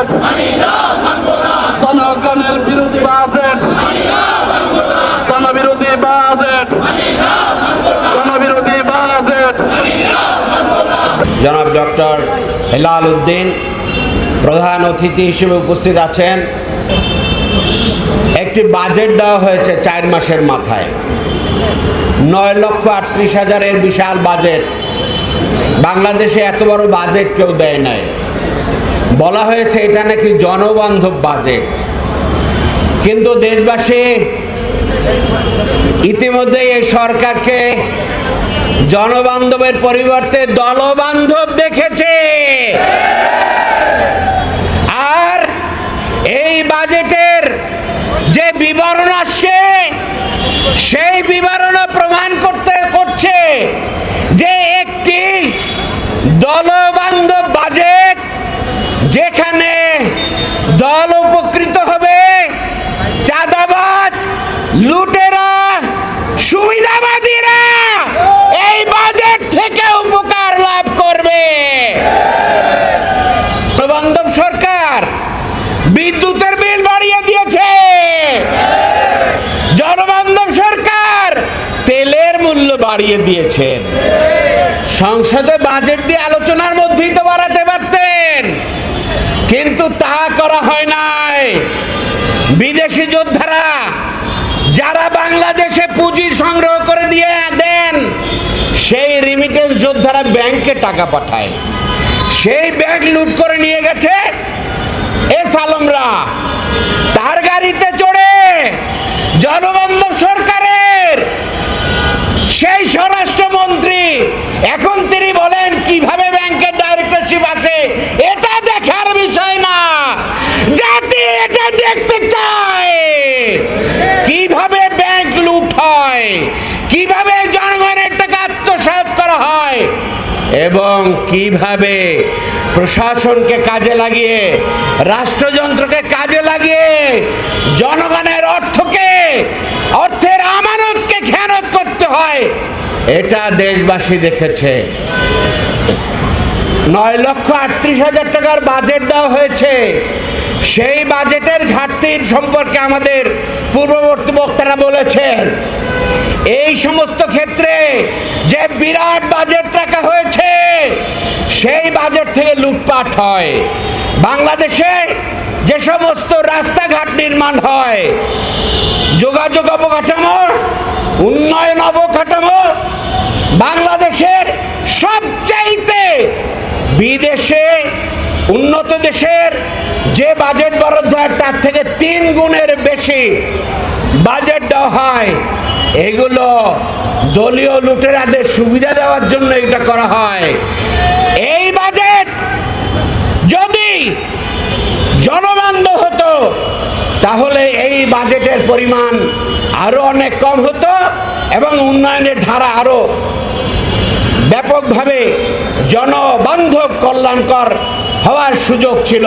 Budget, জনগণের বিরোধী budget, জনবিরোধী budget, জনবিরোধী budget. জনাব ডক্টর হেলাল উদ্দিন প্রধান অতিথি হিসেবে উপস্থিত আছেন। একটি বাজেট দেওয়া হয়েছে 4 মাসের মাথায়, 9,38,000-এর বিশাল বাজেট। বাংলাদেশে এত বড় বাজেট কেউ দেয় নাই। বলা হয়েছে এটা নাকি জনবান্ধব বাজেট, কিন্তু দেশবাসী ইতিমধ্যে এই সরকারকে জনবান্ধবের পরিবর্তে দলবান্ধব দেখেছে। আর এই বাজেটের যে বিবরণ আসছে, সেই বিবরণও প্রমাণ করছে যে একটি দলবান্ধব বাজেট, যেখানে দল উপকৃত হবে, চাঁদাবাজ, লুটেরা, সুবিধাবাদীরা এই বাজেট থেকে উপকার লাভ করবে। দলবান্ধব সরকার বিদ্যুতের বিল বাড়িয়ে দিয়েছে, জনবান্ধব সরকার তেলের মূল্য বাড়িয়ে দিয়েছেন। সংসদে বাজেট দিয়ে আলোচনার মধ্যেই তো বাড়াতে পারতেন, কিন্তু তা করা হয় নাই। বিদেশি যোদ্ধারা যারা বাংলাদেশে পুঁজি সংগ্রহ করে দিয়ে দেন, সেই রিমিটেন্স যোদ্ধারা ব্যাংকে টাকা পাঠায়, সেই ব্যাংক লুট করে নিয়ে গেছে এস আলমরা। তার গাড়িতে চড়ে জনবান্ধব সরকারের সেই স্বরাষ্ট্রমন্ত্রী এখন তিনি বলেন কিভাবে ব্যাংকের ডাইরেক্টরশিপ আসে। এটা দেখার বিষয় না, জাতি এটা দেখতে চায় কিভাবে ব্যাংক লুট হয়, কিভাবে জনগণের টাকা আত্মসাৎ করা হয়, এবং কিভাবে প্রশাসনকে কাজে লাগিয়ে, রাষ্ট্রযন্ত্রকে কাজে লাগিয়ে জনগণের অর্থের আমানতকে খেয়ানত করতে হয়। এটা দেশবাসী দেখেছে। 9,38,000 টাকার বাজেট দেওয়া হয়েছে। সেই বাজেটের ঘাটতির সম্পর্কে আমাদের পূর্ববর্তী বক্তারা বলেছেন। এই সমস্ত ক্ষেত্রে যে বিরাট বাজেট রাখা হয়েছে, সেই বাজেট থেকে লুটপাট হয়। বাংলাদেশে যে সমস্ত রাস্তাঘাট নির্মাণ হয়, যোগাযোগ অবকাঠামো, উন্নয়ন অবকাঠামো বাংলাদেশের সবচাইতে বিদেশে উন্নত দেশের যে বাজেট বরাদ্দ হয় তার থেকে 3 গুণের বেশি বাজেট দেওয়া হয়। এগুলো দলীয় লুটেরাদের সুবিধা দেওয়ার জন্য এটা করা হয়। এই বাজেট যদি জনবান্ধব হতো, তাহলে এই বাজেটের পরিমাণ আরো অনেক কম হতো এবং উন্নয়নের ধারা আরো ব্যাপকভাবে জনবান্ধব কল্যাণকর হওয়ার সুযোগ ছিল।